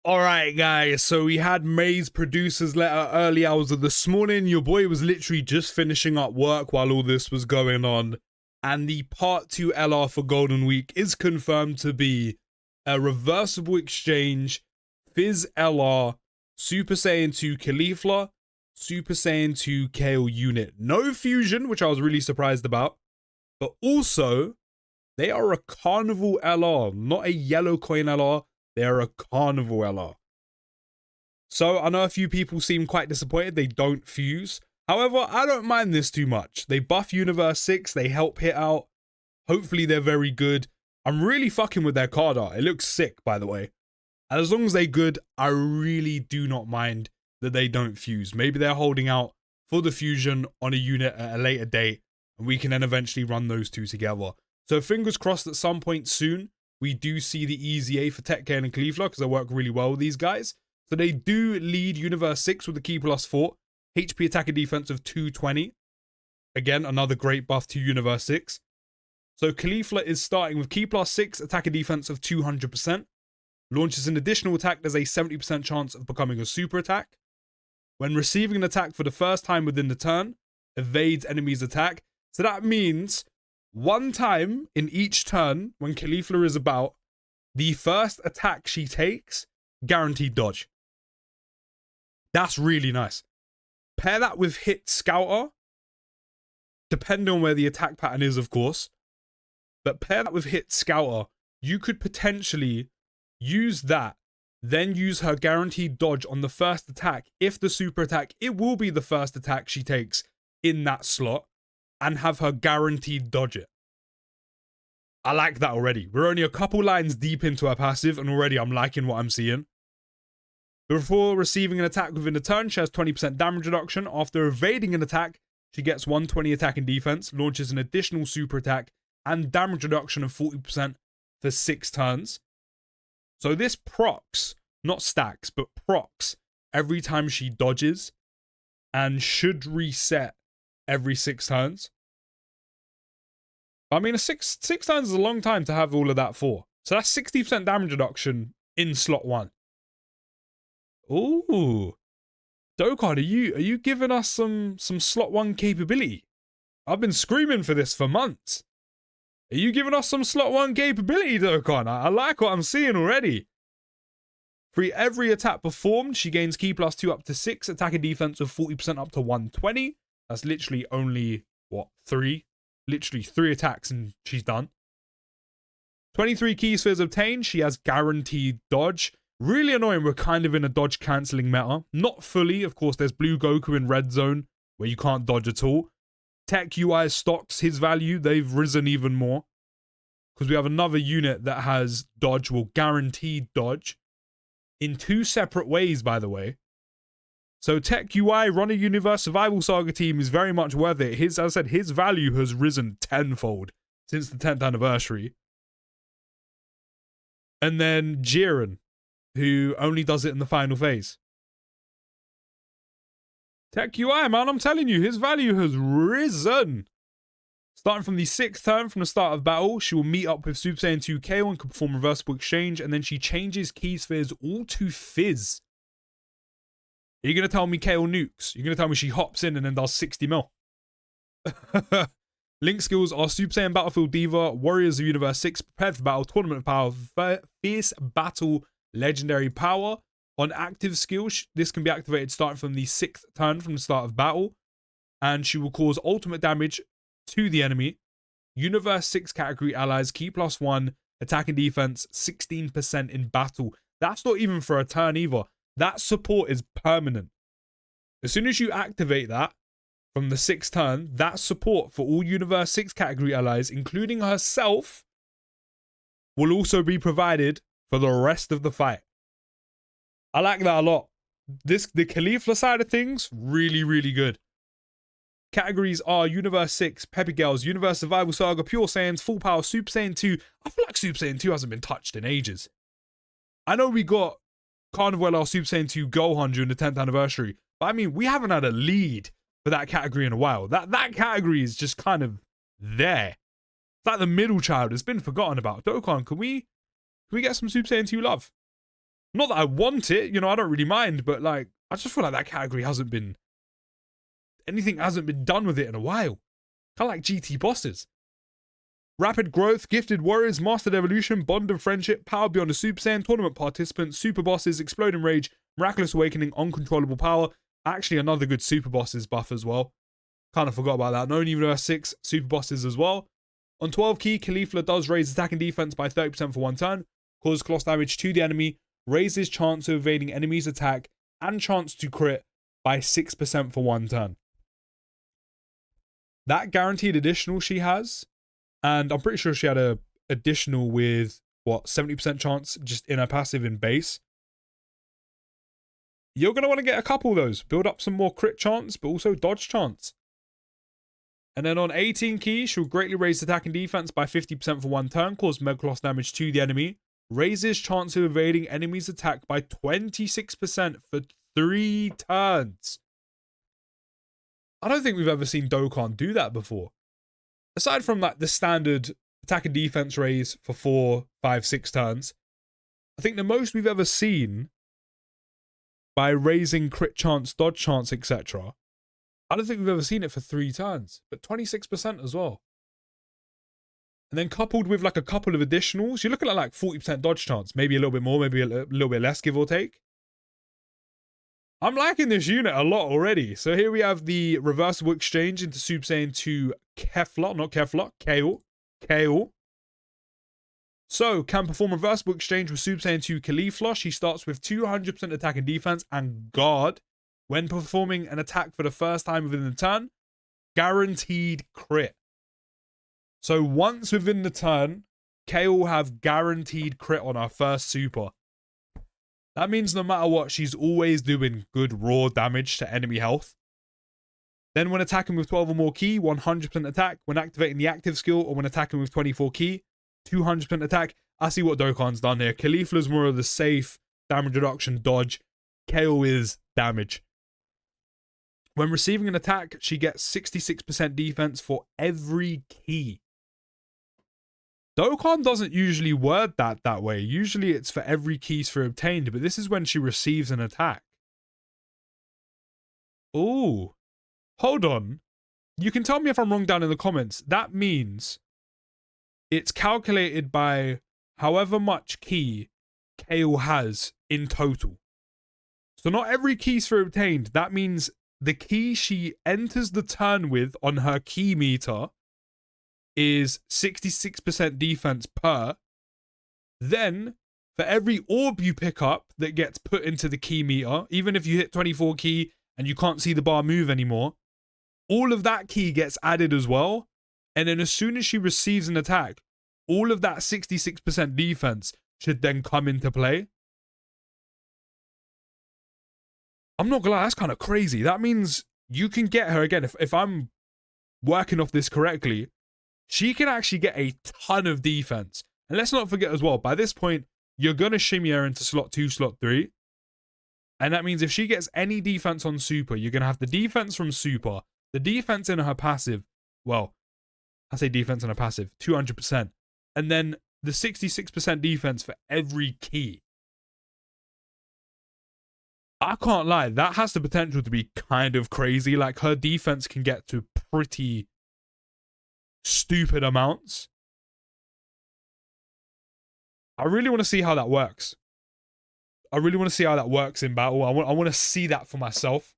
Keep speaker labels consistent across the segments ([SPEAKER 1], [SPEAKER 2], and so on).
[SPEAKER 1] All right, guys. So we had May's producer's letter early hours of this morning. Your boy was literally just finishing up work while all this was going on. And the Part 2 LR for Golden Week is confirmed to be a reversible exchange, Fizz LR, Super Saiyan 2 KALIFLA, Super Saiyan 2 Kale unit. No fusion, which I was really surprised about. But also, they are a Carnival LR, not a yellow coin LR. They're a Carnival LR. So I know a few people seem quite disappointed they don't fuse. However, I don't mind this too much. They buff Universe 6, they help hit out. Hopefully they're very good. I'm really fucking with their card art. It looks sick, by the way. And as long as they're good, I really do not mind that they don't fuse. Maybe they're holding out for the fusion on a unit at a later date, and we can then eventually run those two together. So fingers crossed at some point soon, we do see the EZA for Tech Kale and KALIFLA because I work really well with these guys. So they do lead Universe 6 with the Key +4, HP attack and defense of 220. Again, another great buff to Universe 6. So KALIFLA is starting with Key +6, attack and defense of 200%. Launches an additional attack, there's a 70% chance of becoming a super attack. When receiving an attack for the first time within the turn, evades enemy's attack. So that means one time in each turn when KALIFLA is about, the first attack she takes, guaranteed dodge. That's really nice. Pair that with Hit Scouter, depending on where the attack pattern is, of course. But pair that with Hit Scouter, you could potentially use that, then use her guaranteed dodge on the first attack. If the super attack, it will be the first attack she takes in that slot, and have her guaranteed dodge it. I like that already. We're only a couple lines deep into her passive, and already I'm liking what I'm seeing. Before receiving an attack within the turn, she has 20% damage reduction. After evading an attack, she gets 120 attack and defense, launches an additional super attack, and damage reduction of 40% for 6 turns. So this procs, not stacks, but procs every time she dodges, and should reset every 6 turns. I mean, 6 turns is a long time to have all of that for. So that's 60% damage reduction in slot 1. Ooh. Dokkan, are you giving us some slot 1 capability? I've been screaming for this for months. Are you giving us some slot 1 capability, Dokkan? I like what I'm seeing already. For every attack performed, she gains Key +2 up to 6, attack and defense of 40% up to 120. That's literally only, what, 3? Literally 3 attacks and she's done. 23 key spheres obtained. She has guaranteed dodge. Really annoying, we're kind of in a dodge cancelling meta. Not fully, of course, there's Blue Goku in Red Zone, where you can't dodge at all. Tech UI stocks, his value, they've risen even more. Because we have another unit that has dodge, will guaranteed dodge. In 2 separate ways, by the way. So Tech UI, Runner Universe Survival Saga team is very much worth it. As I said, his value has risen tenfold since the 10th anniversary. And then Jiren, who only does it in the final phase. Tech UI, man, I'm telling you, his value has risen. Starting from the 6th turn from the start of battle, she will meet up with Super Saiyan 2 Kale and can perform reversible exchange, and then she changes key spheres all to Fizz. Are you going to tell me Kale nukes? You're going to tell me she hops in and then does 60 mil? Link skills are Super Saiyan Battlefield Diva, Warriors of Universe 6, Prepared for Battle, Tournament of Power, Fierce Battle, Legendary Power. On active skills, this can be activated starting from the 6th turn from the start of battle, and she will cause ultimate damage to the enemy. Universe 6 category allies, Key +1, attack and defense, 16% in battle. That's not even for a turn either. That support is permanent. As soon as you activate that from the 6th turn, that support for all Universe 6 category allies, including herself, will also be provided for the rest of the fight. I like that a lot. The KALIFLA side of things, really, really good. Categories are Universe 6, Peppy Girls, Universe Survival Saga, Pure Saiyans, Full Power, Super Saiyan 2. I feel like Super Saiyan 2 hasn't been touched in ages. I know we got Carnival or Super Saiyan 2 Gohan during the 10th anniversary, but I mean, we haven't had a lead for that category in a while. That category is just kind of there. It's like the middle child. It's been forgotten about. Dokkan, can we get some Super Saiyan 2 love? Not that I want it, you know, I don't really mind, but like, I just feel like that category hasn't been, anything hasn't been done with it in a while. Kind of like GT bosses. Rapid growth, gifted warriors, mastered evolution, bond of friendship, power beyond the Super Saiyan, tournament participants, super bosses, exploding rage, miraculous awakening, uncontrollable power. Actually, another good super bosses buff as well. Kind of forgot about that. Known Universe 6 super bosses as well. On 12 key, Caulifla does raise attack and defense by 30% for one turn, causes cross damage to the enemy, raises chance of evading enemy's attack, and chance to crit by 6% for one turn. That guaranteed additional she has, and I'm pretty sure she had a additional with, what, 70% chance just in her passive in base. You're going to want to get a couple of those. Build up some more crit chance, but also dodge chance. And then on 18 key, she'll greatly raise attack and defense by 50% for one turn, cause mega loss damage to the enemy, raises chance of evading enemy's attack by 26% for 3 turns. I don't think we've ever seen Dokkan do that before. Aside from like the standard attack and defense raise for 4, 5, 6 turns, I think the most we've ever seen by raising crit chance, dodge chance, etc. I don't think we've ever seen it for 3 turns, but 26% as well. And then coupled with like a couple of additionals, you're looking at like 40% dodge chance, maybe a little bit more, maybe a little bit less, give or take. I'm liking this unit a lot already. So here we have the reversible exchange into Super Saiyan 2 Kefla, not Kefla, Kale. Kale. So, can perform reversible exchange with Super Saiyan 2 Caulifla. She starts with 200% attack and defense and guard. When performing an attack for the first time within the turn, guaranteed crit. So once within the turn, Kale will have guaranteed crit on her first super. That means no matter what, she's always doing good raw damage to enemy health. Then when attacking with 12 or more key, 100% attack. When activating the active skill or when attacking with 24 key, 200% attack. I see what Dokkan's done here. Caulifla's more of the safe damage reduction dodge. Kale is damage. When receiving an attack, she gets 66% defense for every key. Dokkan doesn't usually word that way. Usually it's for every key for obtained, but this is when she receives an attack. Ooh. Hold on. You can tell me if I'm wrong down in the comments. That means it's calculated by however much key Kale has in total. So not every key's for obtained. That means the key she enters the turn with on her key meter is 66% defense per. Then, for every orb you pick up that gets put into the key meter, even if you hit 24 key and you can't see the bar move anymore, all of that key gets added as well. And then as soon as she receives an attack, all of that 66% defense should then come into play. I'm not gonna lie, that's kind of crazy. That means you can get her, again, if I'm working off this correctly, she can actually get a ton of defense. And let's not forget as well, by this point, you're going to shimmy her into slot 2, slot 3. And that means if she gets any defense on super, you're going to have the defense from super, the defense in her passive, well, I say defense in her passive, 200%. And then the 66% defense for every key. I can't lie, that has the potential to be kind of crazy. Like, her defense can get to pretty stupid amounts. I really want to see how that works. I really want to see how that works in battle. I want to see that for myself.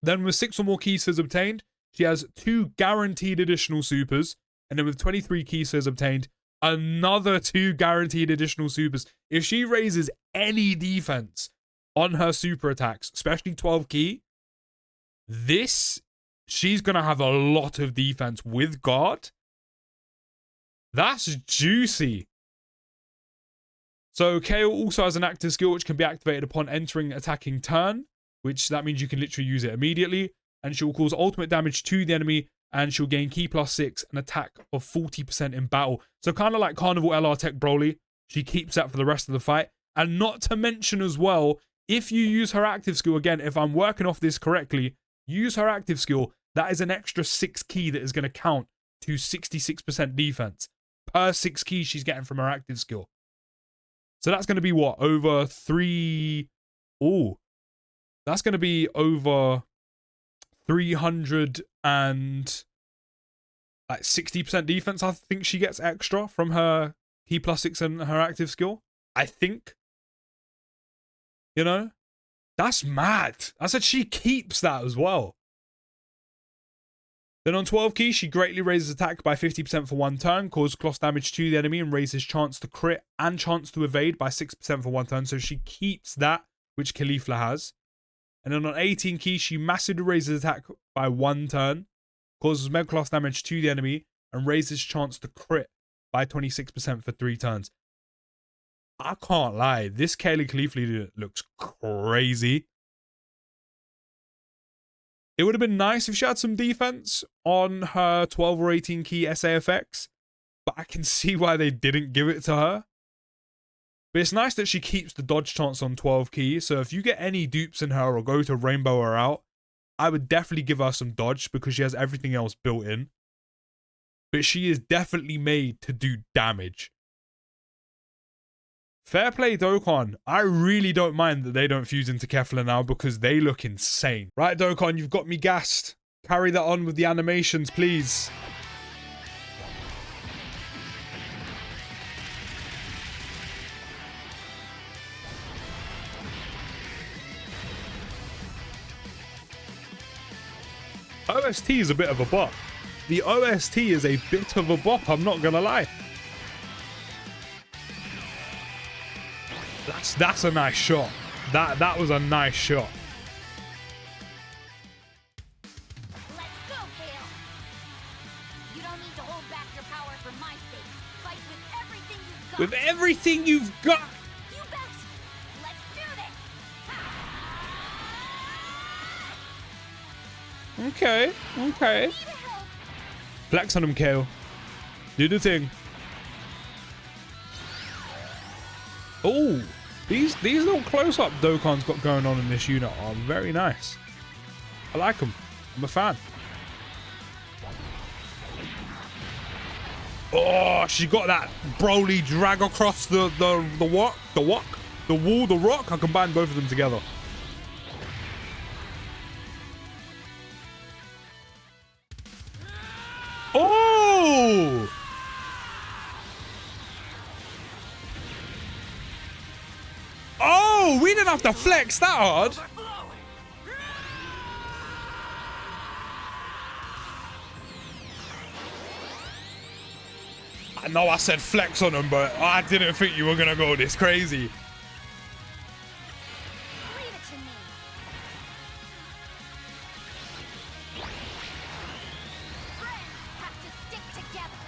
[SPEAKER 1] Then with 6 or more key spheres obtained, she has 2 guaranteed additional supers. And then with 23 key spheres obtained, another 2 guaranteed additional supers. If she raises any defense on her super attacks, especially 12 key, she's going to have a lot of defense with guard. That's juicy. So Kale also has an active skill which can be activated upon entering attacking turn, which that means you can literally use it immediately. And she'll cause ultimate damage to the enemy and she'll gain key +6 and attack of 40% in battle. So kind of like Carnival LR Tech Broly, she keeps that for the rest of the fight. And not to mention as well, if you use her active skill, again, if I'm working off this correctly, use her active skill, that is an extra 6 key that is going to count to 66% defense per 6 keys she's getting from her active skill. So that's going to be what? Over 3... Oh, that's going to be over 300 and like 60% defense. I think she gets extra from her T+6 and her active skill. I think. You know? That's mad. I said she keeps that as well. Then on 12 key, she greatly raises attack by 50% for 1 turn, causes cloth damage to the enemy, and raises chance to crit and chance to evade by 6% for 1 turn. So she keeps that, which Caulifla has. And then on 18 key, she massively raises attack by 1 turn, causes mega cloth damage to the enemy, and raises chance to crit by 26% for 3 turns. I can't lie, this Kale Caulifla looks crazy. It would have been nice if she had some defense on her 12 or 18 key SAFX, but I can see why they didn't give it to her. But it's nice that she keeps the dodge chance on 12 key, so if you get any dupes in her or go to Rainbow her out, I would definitely give her some dodge because she has everything else built in. But she is definitely made to do damage. Fair play, Dokkan. I really don't mind that they don't fuse into Kefla now because they look insane. Right, Dokkan, you've got me gassed. Carry that on with the animations, please. OST is a bit of a bop. The OST is a bit of a bop, I'm not gonna lie. That's a nice shot. That was a nice shot.
[SPEAKER 2] Let's go, Kale. You don't need to hold back your power for my sake. Fight with everything you've got.
[SPEAKER 1] With everything you've got.
[SPEAKER 2] You bet. Let's do this.
[SPEAKER 1] Okay, okay. Flex on him, Kale. Do the thing. Oh, these little close-up Dokkan's got going on in this unit are very nice. I like them. I'm a fan. Oh, she got that Broly drag across the what? The wall, the rock. I combined both of them together. Oh! Oh, we didn't have to flex that hard. I know I said flex on them, but I didn't think you were going to go this crazy.
[SPEAKER 2] Leave it to me. Friends have to stick together.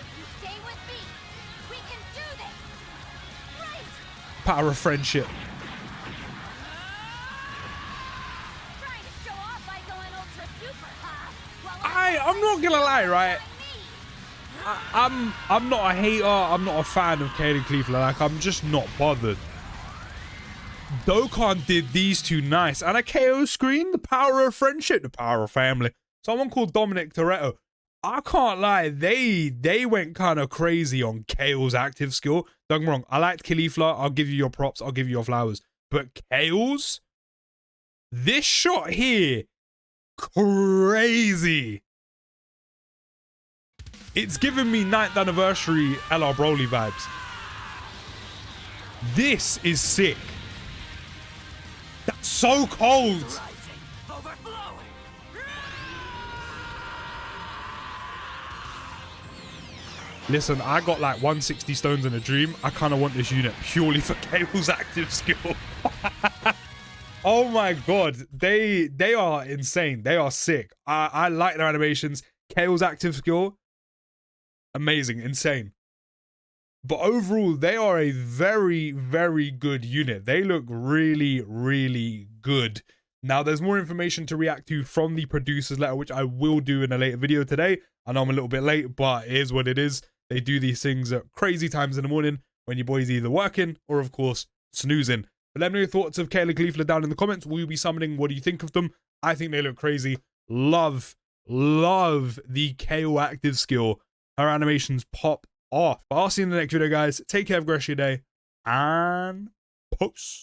[SPEAKER 2] If you stay with me, we can do this. Right.
[SPEAKER 1] Power of friendship.
[SPEAKER 2] Trying to show off by going ultra super, huh? Well,
[SPEAKER 1] I'm not going to lie, right? I'm not a hater. I'm not a fan of Kale Caulifla. Like, I'm just not bothered. Dokkan did these two nice. And a KO screen, the power of friendship, the power of family. Someone called Dominic Toretto. I can't lie. They went kind of crazy on Kale's active skill. Don't get me wrong. I liked Caulifla. I'll give you your props. I'll give you your flowers. But Kale's? This shot here, crazy. It's giving me 9th anniversary LR Broly vibes. This is sick. That's so cold. Listen, I got like 160 stones in a dream. I kind of want this unit purely for Kale's active skill. Oh my god. They are insane. They are sick. I like their animations. Kale's active skill. Amazing, insane. But overall, they are a very, very good unit. They look really, really good. Now, there's more information to react to from the producer's letter, which I will do in a later video today. I know I'm a little bit late, but it is what it is. They do these things at crazy times in the morning when your boy's either working or, of course, snoozing. But let me know your thoughts of Kale Caulifla down in the comments. Will you be summoning? What do you think of them? I think they look crazy. Love the KO active skill. Her animations pop off. But I'll see you in the next video, guys. Take care of the rest of your day. and post.